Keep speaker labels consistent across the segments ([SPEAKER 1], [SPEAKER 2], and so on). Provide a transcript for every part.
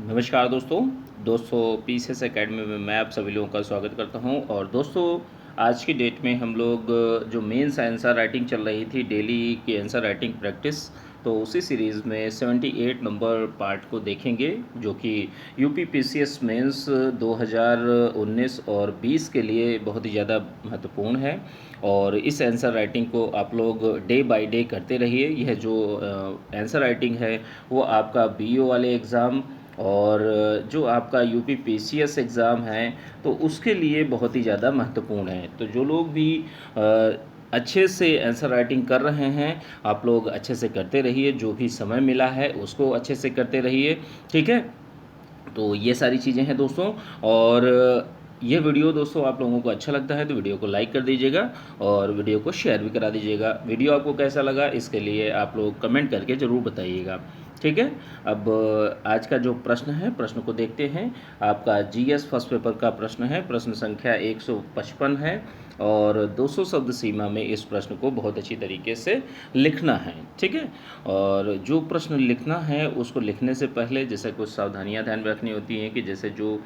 [SPEAKER 1] नमस्कार दोस्तों PCS academy में मैं आप सभी लोगों का स्वागत करता हूं। और दोस्तों आज की डेट में हम लोग जो मेंस आंसर राइटिंग चल रही थी, डेली की आंसर राइटिंग प्रैक्टिस, तो उसी सीरीज़ में 78 नंबर पार्ट को देखेंगे, जो कि यूपी पीसीएस मेंस 2019 और 20 के लिए बहुत ही ज़्यादा महत्वपूर्ण है। और इस आंसर राइटिंग को आप लोग डे बाय डे करते रहिए। यह जो आंसर राइटिंग है वो आपका बीओ वाले एग्ज़ाम और जो आपका यूपी पीसीएस एग्ज़ाम है तो उसके लिए बहुत ही ज़्यादा महत्वपूर्ण है। तो जो लोग भी अच्छे से आंसर राइटिंग कर रहे हैं, आप लोग अच्छे से करते रहिए, जो भी समय मिला है उसको अच्छे से करते रहिए, ठीक है। तो ये सारी चीज़ें हैं दोस्तों। और ये वीडियो दोस्तों आप लोगों को अच्छा लगता है तो वीडियो को लाइक कर दीजिएगा और वीडियो को शेयर भी करा दीजिएगा। वीडियो आपको कैसा लगा इसके लिए आप लोग कमेंट करके ज़रूर बताइएगा, ठीक है। अब आज का जो प्रश्न है, प्रश्न को देखते हैं। आपका जीएस फर्स्ट पेपर का प्रश्न है, प्रश्न संख्या 155 है और 200 शब्द सीमा में इस प्रश्न को बहुत अच्छी तरीके से लिखना है, ठीक है। और जो प्रश्न लिखना है उसको लिखने से पहले जैसे कुछ सावधानियां ध्यान में रखनी होती हैं कि जैसे जो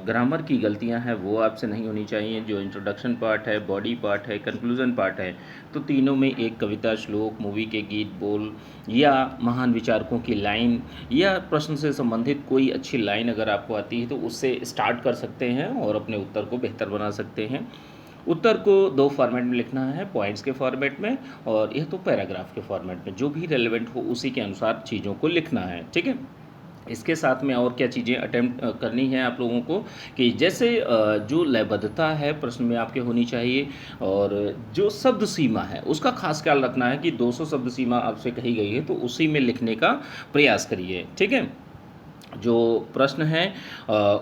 [SPEAKER 1] ग्रामर की गलतियां हैं वो आपसे नहीं होनी चाहिए। जो इंट्रोडक्शन पार्ट है, बॉडी पार्ट है, कंक्लूजन पार्ट है, तो तीनों में एक कविता, श्लोक, मूवी के गीत, बोल या महान विचारकों की लाइन या प्रश्न से संबंधित कोई अच्छी लाइन अगर आपको आती है तो उससे स्टार्ट कर सकते हैं और अपने उत्तर को बेहतर बना सकते हैं। उत्तर को दो फॉर्मेट में लिखना है, पॉइंट्स के फॉर्मेट में और यह तो पैराग्राफ के फॉर्मेट में, जो भी रेलेवेंट हो उसी के अनुसार चीज़ों को लिखना है, ठीक है। इसके साथ में और क्या चीज़ें अटेम्प्ट करनी है आप लोगों को कि जैसे जो लयबद्धता है प्रश्न में आपके होनी चाहिए और जो शब्द सीमा है उसका खास ख्याल रखना है कि 200 शब्द सीमा आपसे कही गई है तो उसी में लिखने का प्रयास करिए, ठीक है। जो प्रश्न है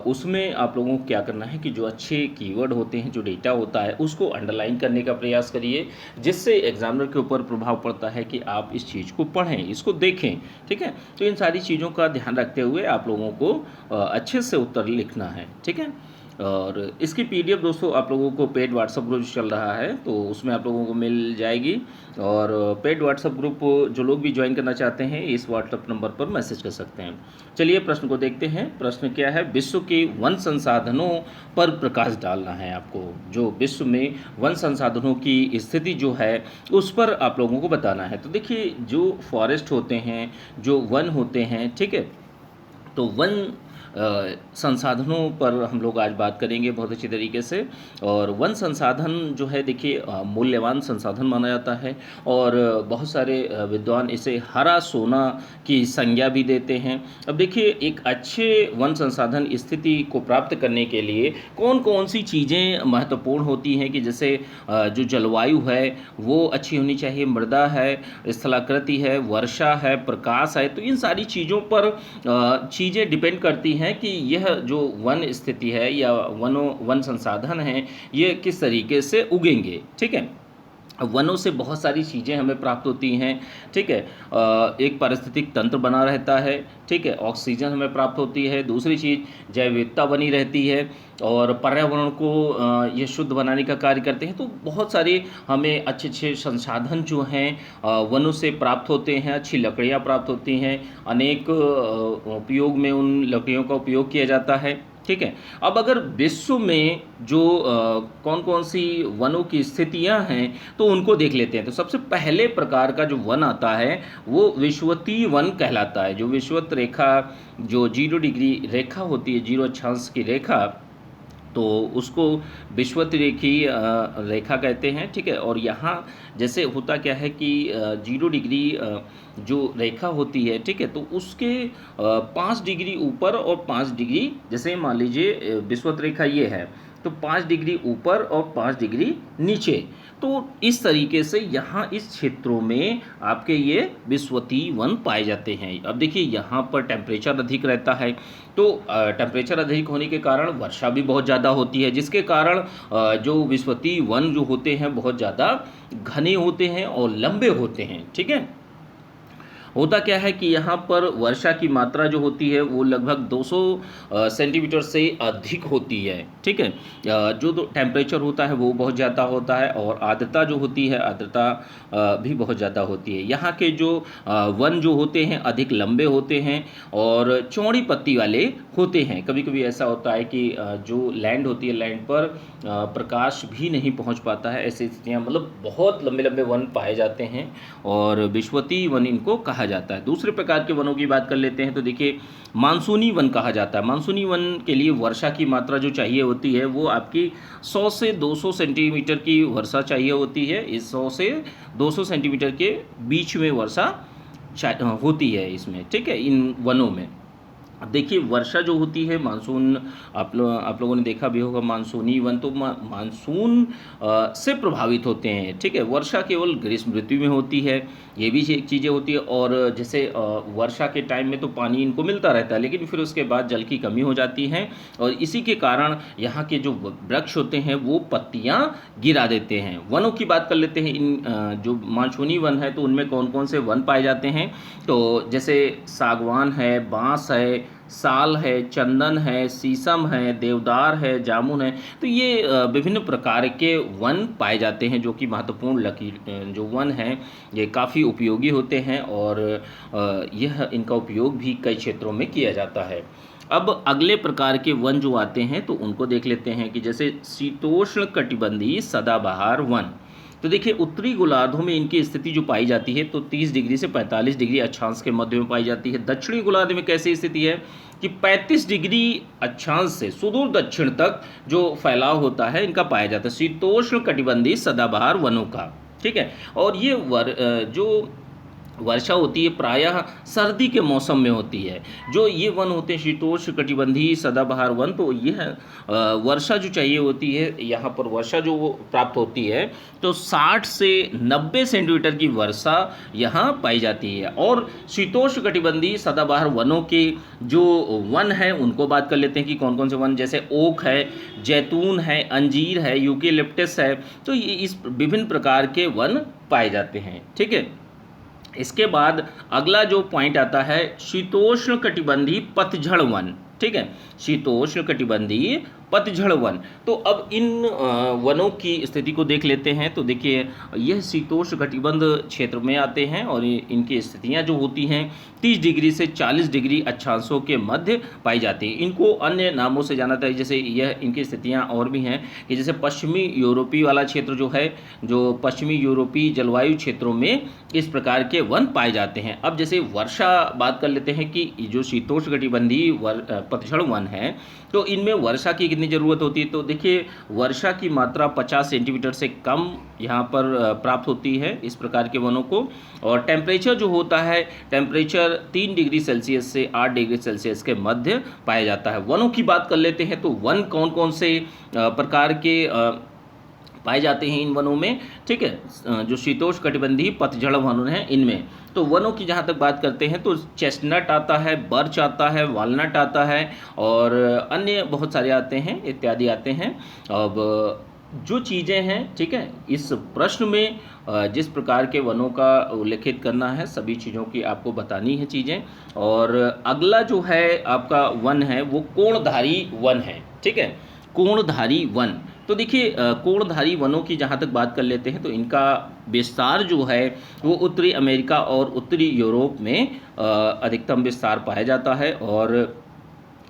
[SPEAKER 1] उसमें आप लोगों को क्या करना है कि जो अच्छे कीवर्ड होते हैं, जो डेटा होता है, उसको अंडरलाइन करने का प्रयास करिए, जिससे एग्जामिनर के ऊपर प्रभाव पड़ता है कि आप इस चीज़ को पढ़ें, इसको देखें, ठीक है। तो इन सारी चीज़ों का ध्यान रखते हुए आप लोगों को अच्छे से उत्तर लिखना है, ठीक है। और इसकी पीडीएफ दोस्तों आप लोगों को पेड व्हाट्सएप ग्रुप चल रहा है तो उसमें आप लोगों को मिल जाएगी। और पेड व्हाट्सएप ग्रुप जो लोग भी ज्वाइन करना चाहते हैं इस व्हाट्सएप नंबर पर मैसेज कर सकते हैं। चलिए प्रश्न को देखते हैं। प्रश्न क्या है? विश्व के वन संसाधनों पर प्रकाश डालना है आपको। जो विश्व में वन संसाधनों की स्थिति जो है उस पर आप लोगों को बताना है। तो देखिए जो फॉरेस्ट होते हैं, जो वन होते हैं, ठीक है, तो वन संसाधनों पर हम लोग आज बात करेंगे बहुत अच्छी तरीके से। और वन संसाधन जो है देखिए मूल्यवान संसाधन माना जाता है और बहुत सारे विद्वान इसे हरा सोना की संज्ञा भी देते हैं। अब देखिए एक अच्छे वन संसाधन स्थिति को प्राप्त करने के लिए कौन कौन सी चीज़ें महत्वपूर्ण होती हैं कि जैसे जो जलवायु है वो अच्छी होनी चाहिए, मृदा है, स्थलाकृति है, वर्षा है, प्रकाश है। तो इन सारी चीज़ों पर चीज़ें डिपेंड करती हैं कि यह जो वन स्थिति है या वन संसाधन हैं ये किस तरीके से उगेंगे, ठीक है। वनों से बहुत सारी चीज़ें हमें प्राप्त होती हैं, ठीक है। एक पारिस्थितिक तंत्र बना रहता है, ठीक है, ऑक्सीजन हमें प्राप्त होती है। दूसरी चीज़ जैव विविधता बनी रहती है और पर्यावरण को ये शुद्ध बनाने का कार्य करते हैं। तो बहुत सारे हमें अच्छे अच्छे संसाधन जो हैं वनों से प्राप्त होते हैं। अच्छी लकड़ियाँ प्राप्त होती हैं, अनेक उपयोग में उन लकड़ियों का उपयोग किया जाता है, ठीक है। अब अगर विश्व में जो कौन कौन सी वनों की स्थितियां हैं तो उनको देख लेते हैं। तो सबसे पहले प्रकार का जो वन आता है वो विषुवतीय वन कहलाता है। जो विषुवत रेखा, जो 0 डिग्री रेखा होती है, 0 अक्षांश की रेखा, तो उसको विषुवत रेखा कहते हैं, ठीक है। और यहाँ जैसे होता क्या है कि 0 डिग्री जो रेखा होती है, ठीक है, तो उसके 5 डिग्री ऊपर और 5 डिग्री, जैसे मान लीजिए विषुवत रेखा ये है तो 5 डिग्री ऊपर और 5 डिग्री नीचे, तो इस तरीके से यहाँ इस क्षेत्रों में आपके ये विषुवतीय वन पाए जाते हैं। अब देखिए यहाँ पर टेम्परेचर अधिक रहता है, तो टेम्परेचर अधिक होने के कारण वर्षा भी बहुत ज़्यादा होती है, जिसके कारण जो विषुवतीय वन जो होते हैं बहुत ज़्यादा घने होते हैं और लंबे होते हैं, ठीक है। होता क्या है कि यहाँ पर वर्षा की मात्रा जो होती है वो लगभग 200 सेंटीमीटर से अधिक होती है, ठीक है। जो टेम्परेचर होता है वो बहुत ज़्यादा होता है और आर्द्रता जो होती है, आर्द्रता भी बहुत ज़्यादा होती है। यहाँ के जो वन जो होते हैं अधिक लंबे होते हैं और चौड़ी पत्ती वाले होते हैं। कभी कभी ऐसा होता है कि जो लैंड होती है, लैंड पर प्रकाश भी नहीं पहुँच पाता है, ऐसी स्थितियाँ, मतलब बहुत लंबे लंबे वन पाए जाते हैं और विश्ववतीय वन इनको कहा जाता है। दूसरे प्रकार के वनों की बात कर लेते हैं तो देखिए मानसूनी वन कहा जाता है। मानसूनी वन के लिए वर्षा की मात्रा जो चाहिए होती है वो आपकी 100 से 200 सेंटीमीटर की वर्षा चाहिए होती है। इस 100 से 200 सेंटीमीटर के बीच में वर्षा होती है इसमें, ठीक है, इन वनों में। अब देखिए वर्षा जो होती है मानसून, आप लोगों ने देखा भी होगा मानसूनी वन तो मानसून से प्रभावित होते हैं, ठीक है। वर्षा केवल ग्रीष्म ऋतु में होती है, ये भी चीज़ें होती है। और जैसे वर्षा के टाइम में तो पानी इनको मिलता रहता है, लेकिन फिर उसके बाद जल की कमी हो जाती है और इसी के कारण यहाँ के जो वृक्ष होते हैं वो पत्तियाँ गिरा देते हैं। वनों की बात कर लेते हैं। इन जो मानसूनी वन है तो उनमें कौन कौन से वन पाए जाते हैं, तो जैसे सागवान है, बाँस है, साल है, चंदन है, शीशम है, देवदार है, जामुन है। तो ये विभिन्न प्रकार के वन पाए जाते हैं जो कि महत्वपूर्ण लकीर जो वन हैं ये काफ़ी उपयोगी होते हैं और यह इनका उपयोग भी कई क्षेत्रों में किया जाता है। अब अगले प्रकार के वन जो आते हैं तो उनको देख लेते हैं कि जैसे शीतोष्ण कटिबंधीय सदाबहार वन। तो देखिए उत्तरी गोलार्धों में इनकी स्थिति जो पाई जाती है तो 30 डिग्री से 45 डिग्री अक्षांश के मध्य में पाई जाती है। दक्षिणी गोलार्ध में कैसी स्थिति है कि 35 डिग्री अक्षांश से सुदूर दक्षिण तक जो फैलाव होता है इनका पाया जाता है शीतोष्ण कटिबंधीय सदाबहार वनों का, ठीक है। और ये जो वर्षा होती है प्रायः सर्दी के मौसम में होती है। जो ये वन होते हैं शीतोष्ण कटिबंधीय सदाबहार वन, तो यह वर्षा जो चाहिए होती है, यहाँ पर वर्षा जो प्राप्त होती है तो 60 से 90 सेंटीमीटर की वर्षा यहाँ पाई जाती है। और शीतोष्ण कटिबंधीय सदाबहार वनों के जो वन हैं उनको बात कर लेते हैं कि कौन कौन से वन, जैसे ओक है, जैतून है, अंजीर है, यूकेलिप्टस है। तो ये इस विभिन्न प्रकार के वन पाए जाते हैं, ठीक है। इसके बाद अगला जो पॉइंट आता है शीतोष्ण कटिबंधीय पतझड़ वन, ठीक है, शीतोष्ण कटिबंधीय पतझड़ वन। तो अब इन वनों की स्थिति को देख लेते हैं। तो देखिए यह शीतोष्ण कटिबंध क्षेत्र में आते हैं और इनकी स्थितियां जो होती हैं 30 डिग्री से 40 डिग्री अक्षांशों के मध्य पाई जाती हैं। इनको अन्य नामों से जाना जाता है, जैसे यह इनकी स्थितियां और भी हैं कि जैसे पश्चिमी यूरोपीय वाला क्षेत्र जो है, जो पश्चिमी यूरोपीय जलवायु क्षेत्रों में इस प्रकार के वन पाए जाते हैं। अब जैसे वर्षा बात कर लेते हैं कि जो शीतोष्ण कटिबंधीय पतझड़ वन है तो इनमें वर्षा की कितनी ज़रूरत होती है, तो देखिए वर्षा की मात्रा 50 सेंटीमीटर से कम यहाँ पर प्राप्त होती है इस प्रकार के वनों को। और टेम्परेचर जो होता है, टेम्परेचर 3 डिग्री सेल्सियस से 8 डिग्री सेल्सियस के मध्य पाया जाता है। वनों की बात कर लेते हैं तो वन कौन कौन से प्रकार के पाए जाते हैं इन वनों में, ठीक है, जो शीतोष्ण कटिबंधीय पतझड़ वन हैं इनमें। तो वनों की जहाँ तक बात करते हैं तो चेस्टनट आता है, बर्च आता है, वालनट आता है और अन्य बहुत सारे आते हैं, इत्यादि आते हैं। अब जो चीज़ें हैं, ठीक है, इस प्रश्न में जिस प्रकार के वनों का उल्लेखित करना है सभी चीज़ों की आपको बतानी है चीज़ें। और अगला जो है आपका वन है वो कोणधारी वन है, ठीक है, कोणधारी वन। तो देखिए कोणधारी वनों की जहाँ तक बात कर लेते हैं तो इनका विस्तार जो है वो उत्तरी अमेरिका और उत्तरी यूरोप में अधिकतम विस्तार पाया जाता है। और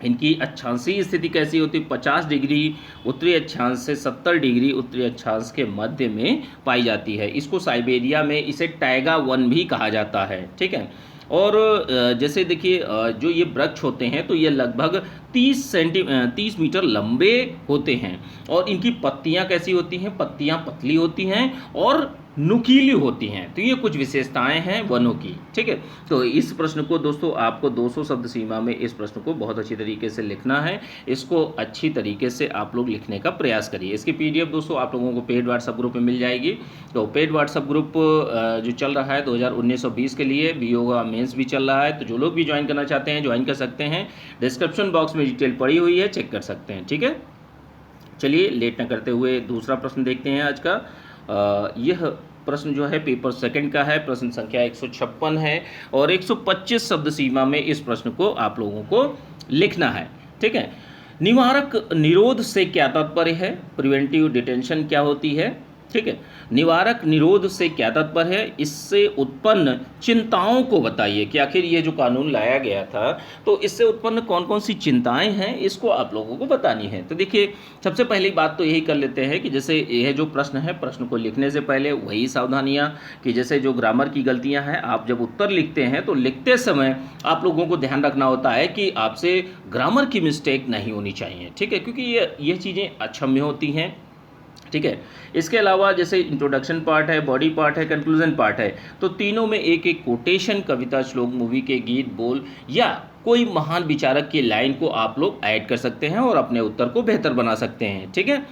[SPEAKER 1] इनकी अक्षांशीय स्थिति कैसी होती है, 50 डिग्री उत्तरी अक्षांश से 70 डिग्री उत्तरी अक्षांश के मध्य में पाई जाती है। इसको साइबेरिया में इसे टैगा वन भी कहा जाता है, ठीक है। और जैसे देखिए जो ये वृक्ष होते हैं तो ये लगभग 30 मीटर लंबे होते हैं और इनकी पत्तियां कैसी होती हैं, पत्तियां पतली होती हैं और नुकीली होती हैं। तो ये कुछ विशेषताएं हैं वनों की, ठीक है। तो इस प्रश्न को दोस्तों आपको 200 शब्द सीमा में इस प्रश्न को बहुत अच्छी तरीके से लिखना है। इसको अच्छी तरीके से आप लोग लिखने का प्रयास करिए। इसकी पीडीएफ दोस्तों आप लोगों को पेड व्हाट्सएप ग्रुप में मिल जाएगी। तो पेड व्हाट्सएप ग्रुप जो चल रहा है 2019-20 के लिए बीओ का मेंस भी चल रहा है, तो जो लोग भी ज्वाइन करना चाहते हैं ज्वाइन कर सकते हैं। डिस्क्रिप्शन बॉक्स में डिटेल पड़ी हुई है, चेक कर सकते हैं, ठीक है। चलिए लेट न करते हुए दूसरा प्रश्न देखते हैं आज का। यह प्रश्न जो है पेपर सेकंड का है, प्रश्न संख्या 156 है और 125 शब्द सीमा में इस प्रश्न को आप लोगों को लिखना है। ठीक है, निवारक निरोध से क्या तात्पर्य है, प्रिवेंटिव डिटेंशन क्या होती है। ठीक है, निवारक निरोध से क्या तात्पर्य है, इससे उत्पन्न चिंताओं को बताइए कि आखिर ये जो कानून लाया गया था तो इससे उत्पन्न कौन कौन सी चिंताएं हैं, इसको आप लोगों को बतानी है। तो देखिए, सबसे पहली बात तो यही कर लेते हैं कि जैसे यह जो प्रश्न है, प्रश्न को लिखने से पहले वही सावधानियां कि जैसे जो ग्रामर की गलतियां हैं, आप जब उत्तर लिखते हैं तो लिखते समय आप लोगों को ध्यान रखना होता है कि आपसे ग्रामर की मिस्टेक नहीं होनी चाहिए। ठीक है, क्योंकि ये चीज़ें अक्षम्य होती हैं। ठीक है, इसके अलावा जैसे इंट्रोडक्शन पार्ट है, बॉडी पार्ट है, कंक्लूजन पार्ट है, तो तीनों में एक एक कोटेशन, कविता, श्लोक, मूवी के गीत, बोल या कोई महान विचारक की लाइन को आप लोग ऐड कर सकते हैं और अपने उत्तर को बेहतर बना सकते हैं। ठीक है,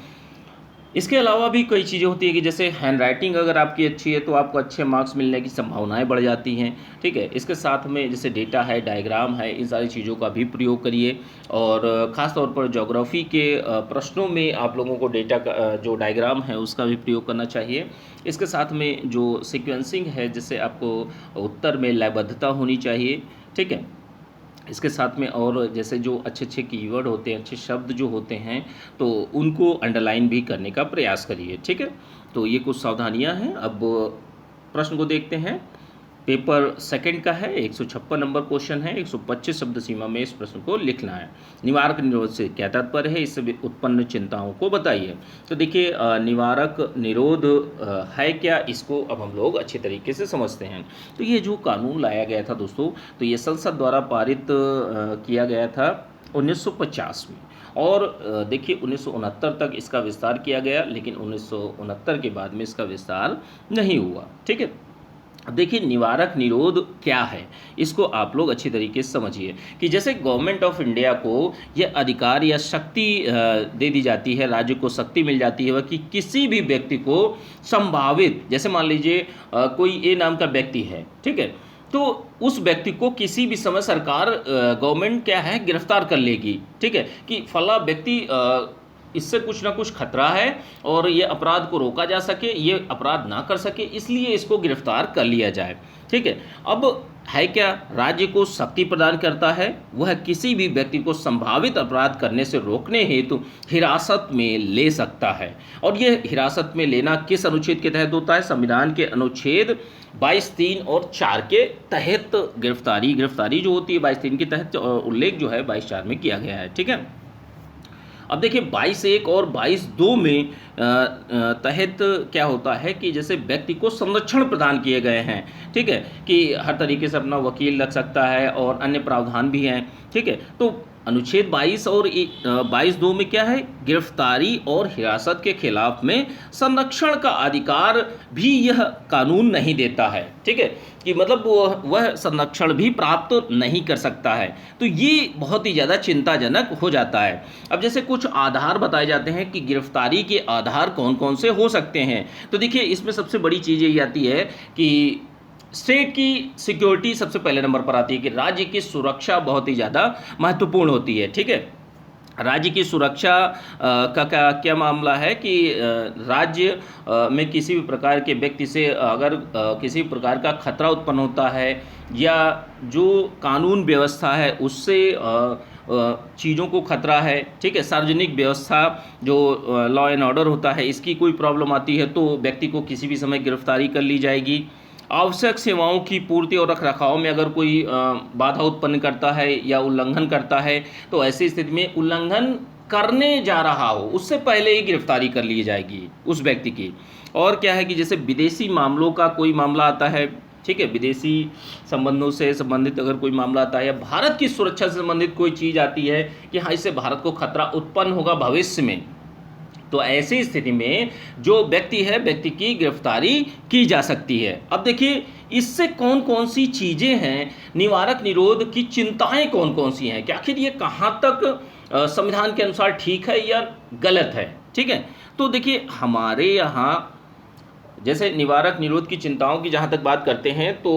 [SPEAKER 1] इसके अलावा भी कई चीज़ें होती है कि जैसे हैंड राइटिंग अगर आपकी अच्छी है तो आपको अच्छे मार्क्स मिलने की संभावनाएं बढ़ जाती हैं। ठीक है, इसके साथ में जैसे डेटा है, डायग्राम है, इन सारी चीज़ों का भी प्रयोग करिए और ख़ास तौर पर ज्योग्राफी के प्रश्नों में आप लोगों को डेटा का जो डायग्राम है उसका भी प्रयोग करना चाहिए। इसके साथ में जो सीक्वेंसिंग है, जैसे आपको उत्तर में लयबद्धता होनी चाहिए। ठीक है, इसके साथ में और जैसे जो अच्छे अच्छे कीवर्ड होते हैं, अच्छे शब्द जो होते हैं, तो उनको अंडरलाइन भी करने का प्रयास करिए। ठीक है, तो ये कुछ सावधानियां हैं। अब प्रश्न को देखते हैं। पेपर सेकंड का है, 156 नंबर क्वेश्चन है, 125 शब्द सीमा में इस प्रश्न को लिखना है। निवारक निरोध से क्या तात्पर्य है, इससे उत्पन्न चिंताओं को बताइए। तो देखिए, निवारक निरोध है क्या, इसको अब हम लोग अच्छे तरीके से समझते हैं। तो ये जो कानून लाया गया था दोस्तों, तो ये संसद द्वारा पारित किया गया था 1950 में और देखिए 1969 तक इसका विस्तार किया गया, लेकिन 1969 के बाद में इसका विस्तार नहीं हुआ। ठीक है, अब देखिए निवारक निरोध क्या है, इसको आप लोग अच्छी तरीके से समझिए कि जैसे गवर्नमेंट ऑफ इंडिया को यह अधिकार या शक्ति दे दी जाती है, राज्य को शक्ति मिल जाती है वह कि किसी भी व्यक्ति को संभावित, जैसे मान लीजिए कोई ए नाम का व्यक्ति है, ठीक है, तो उस व्यक्ति को किसी भी समय सरकार गवर्नमेंट क्या है गिरफ्तार कर लेगी। ठीक है, कि फला व्यक्ति इससे कुछ ना कुछ खतरा है और ये अपराध को रोका जा सके, ये अपराध ना कर सके, इसलिए इसको गिरफ्तार कर लिया जाए। ठीक है, अब है क्या, राज्य को शक्ति प्रदान करता है, वह किसी भी व्यक्ति को संभावित अपराध करने से रोकने हेतु हिरासत में ले सकता है। और यह हिरासत में लेना किस अनुच्छेद के तहत होता है, संविधान के अनुच्छेद 22(3) और 4 के तहत गिरफ्तारी जो होती है 22(3) के तहत उल्लेख जो है 22(4) में किया गया है। ठीक है, अब देखिए 22(1) और 22(2) में तहत क्या होता है कि जैसे व्यक्ति को संरक्षण प्रदान किए गए हैं। ठीक है, कि हर तरीके से अपना वकील रख सकता है और अन्य प्रावधान भी हैं। ठीक है, तो अनुच्छेद 22 और 22(2) में क्या है, गिरफ्तारी और हिरासत के खिलाफ में संरक्षण का अधिकार भी यह कानून नहीं देता है। ठीक है, कि मतलब वह संरक्षण भी प्राप्त नहीं कर सकता है। तो ये बहुत ही ज़्यादा चिंताजनक हो जाता है। अब जैसे कुछ आधार बताए जाते हैं कि गिरफ्तारी के आधार कौन कौन से हो सकते हैं, तो देखिए इसमें सबसे बड़ी चीज़ यही आती है कि स्टेट की सिक्योरिटी सबसे पहले नंबर पर आती है कि राज्य की सुरक्षा बहुत ही ज़्यादा महत्वपूर्ण होती है। ठीक है, राज्य की सुरक्षा का क्या मामला है कि राज्य में किसी भी प्रकार के व्यक्ति से अगर किसी भी प्रकार का खतरा उत्पन्न होता है या जो कानून व्यवस्था है उससे चीज़ों को खतरा है, ठीक है, सार्वजनिक व्यवस्था जो लॉ एंड ऑर्डर होता है इसकी कोई प्रॉब्लम आती है तो व्यक्ति को किसी भी समय गिरफ्तारी कर ली जाएगी। आवश्यक सेवाओं की पूर्ति और रखरखाव में अगर कोई बाधा उत्पन्न करता है या उल्लंघन करता है तो ऐसी स्थिति में उल्लंघन करने जा रहा हो उससे पहले ही गिरफ्तारी कर ली जाएगी उस व्यक्ति की। और क्या है कि जैसे विदेशी मामलों का कोई मामला आता है, ठीक है, विदेशी संबंधों से संबंधित अगर कोई मामला आता है या भारत की सुरक्षा से संबंधित कोई चीज़ आती है कि हाँ इससे भारत को खतरा उत्पन्न होगा भविष्य में, तो ऐसी स्थिति में जो व्यक्ति है व्यक्ति की गिरफ्तारी की जा सकती है। अब देखिए इससे कौन कौन सी चीज़ें हैं, निवारक निरोध की चिंताएं कौन कौन सी हैं कि आखिर ये कहाँ तक संविधान के अनुसार ठीक है या गलत है। ठीक है, तो देखिए हमारे यहाँ जैसे निवारक निरोध की चिंताओं की जहाँ तक बात करते हैं तो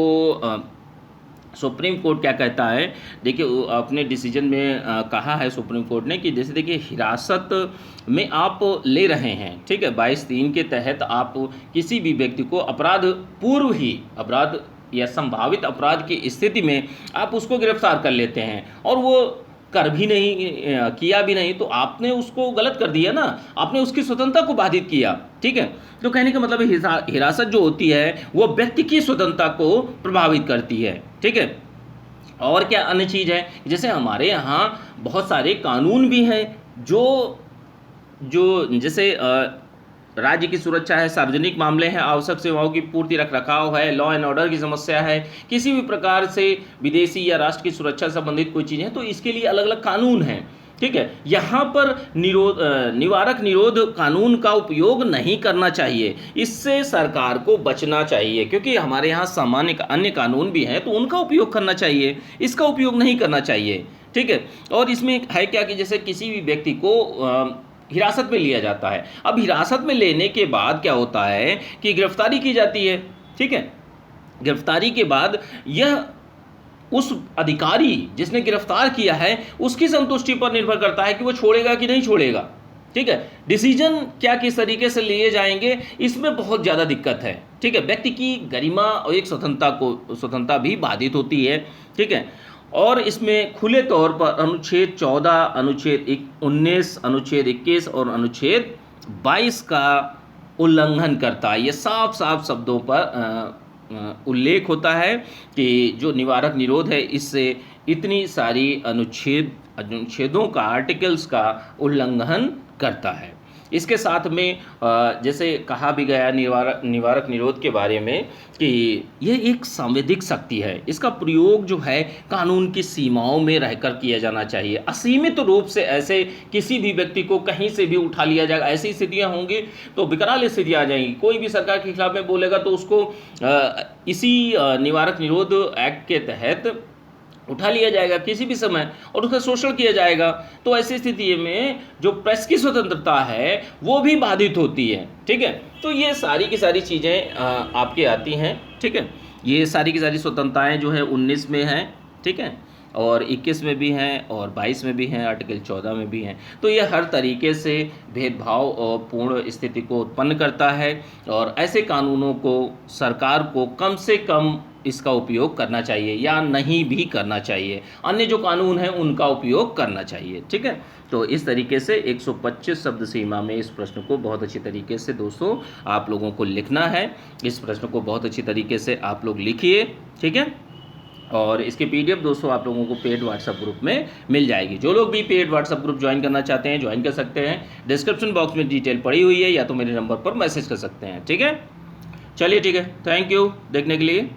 [SPEAKER 1] सुप्रीम कोर्ट क्या कहता है, देखिए अपने डिसीजन में कहा है सुप्रीम कोर्ट ने कि जैसे देखिए हिरासत में आप ले रहे हैं, ठीक है, 22(3) के तहत आप किसी भी व्यक्ति को अपराध पूर्व ही अपराध या संभावित अपराध की स्थिति में आप उसको गिरफ्तार कर लेते हैं और वो कर भी नहीं किया भी नहीं, तो आपने उसको गलत कर दिया ना, आपने उसकी स्वतंत्रता को बाधित किया, ठीक है। तो कहने का मतलब है हिरासत जो होती है वो व्यक्ति की स्वतंत्रता को प्रभावित करती है, ठीक है। और क्या अन्य चीज़ है, जैसे हमारे यहाँ बहुत सारे कानून भी हैं जो जो जैसे राज्य की सुरक्षा है, सार्वजनिक मामले हैं, आवश्यक सेवाओं की पूर्ति, रखरखाव है, लॉ एंड ऑर्डर की समस्या है, किसी भी प्रकार से विदेशी या राष्ट्र की सुरक्षा संबंधित कोई चीज़ है, तो इसके लिए अलग अलग कानून हैं, ठीक है। यहाँ पर निवारक निरोध कानून का उपयोग नहीं करना चाहिए, इससे सरकार को बचना चाहिए, क्योंकि हमारे यहाँ सामान्य अन्य कानून भी हैं तो उनका उपयोग करना चाहिए, इसका उपयोग नहीं करना चाहिए, ठीक है। और इसमें है क्या कि जैसे किसी भी व्यक्ति को हिरासत में लिया जाता है, अब हिरासत में लेने के बाद क्या होता है कि गिरफ्तारी की जाती है, ठीक है। गिरफ्तारी के बाद यह उस अधिकारी जिसने गिरफ्तार किया है उसकी संतुष्टि पर निर्भर करता है कि वो छोड़ेगा कि नहीं छोड़ेगा, ठीक है। डिसीजन क्या किस तरीके से लिए जाएंगे इसमें बहुत ज़्यादा दिक्कत है, ठीक है। व्यक्ति की गरिमा और एक स्वतंत्रता भी बाधित होती है, ठीक है। और इसमें खुले तौर पर अनुच्छेद 14, अनुच्छेद 19, अनुच्छेद 21 और अनुच्छेद 22 का उल्लंघन करता है। ये साफ साफ शब्दों पर उल्लेख होता है कि जो निवारक निरोध है इससे इतनी सारी अनुच्छेदों का, आर्टिकल्स का उल्लंघन करता है। इसके साथ में जैसे कहा भी गया निवारक निरोध के बारे में कि यह एक सांविधिक शक्ति है, इसका प्रयोग जो है कानून की सीमाओं में रहकर किया जाना चाहिए। असीमित रूप से ऐसे किसी भी व्यक्ति को कहीं से भी उठा लिया जाएगा, ऐसी स्थितियां होंगी तो विकराल स्थितियां आ जाएंगी। कोई भी सरकार के खिलाफ में बोलेगा तो उसको इसी निवारक निरोध एक्ट के तहत उठा लिया जाएगा किसी भी समय और उसका शोषण किया जाएगा। तो ऐसी स्थिति में जो प्रेस की स्वतंत्रता है वो भी बाधित होती है, ठीक है। तो ये सारी की सारी चीज़ें आपके आती हैं, ठीक है। ये सारी की सारी स्वतंत्रताएं जो है 19 में हैं, ठीक है, और 21 में भी हैं और 22 में भी हैं, आर्टिकल 14 में भी हैं। तो ये हर तरीके से भेदभाव और पूर्ण स्थिति को उत्पन्न करता है और ऐसे कानूनों को सरकार को कम से कम इसका उपयोग करना चाहिए या नहीं भी करना चाहिए, अन्य जो कानून हैं उनका उपयोग करना चाहिए, ठीक है। तो इस तरीके से 125 शब्द सीमा में इस प्रश्न को बहुत अच्छी तरीके से दोस्तों आप लोगों को लिखना है। इस प्रश्न को बहुत अच्छी तरीके से आप लोग लिखिए, ठीक है। और इसके पीडीएफ दोस्तों आप लोगों को पेड व्हाट्सएप ग्रुप में मिल जाएगी। जो लोग भी पेड व्हाट्सएप ग्रुप ज्वाइन करना चाहते हैं ज्वाइन कर सकते हैं, डिस्क्रिप्शन बॉक्स में डिटेल पड़ी हुई है या तो मेरे नंबर पर मैसेज कर सकते हैं, ठीक है। चलिए ठीक है, थैंक यू देखने के लिए।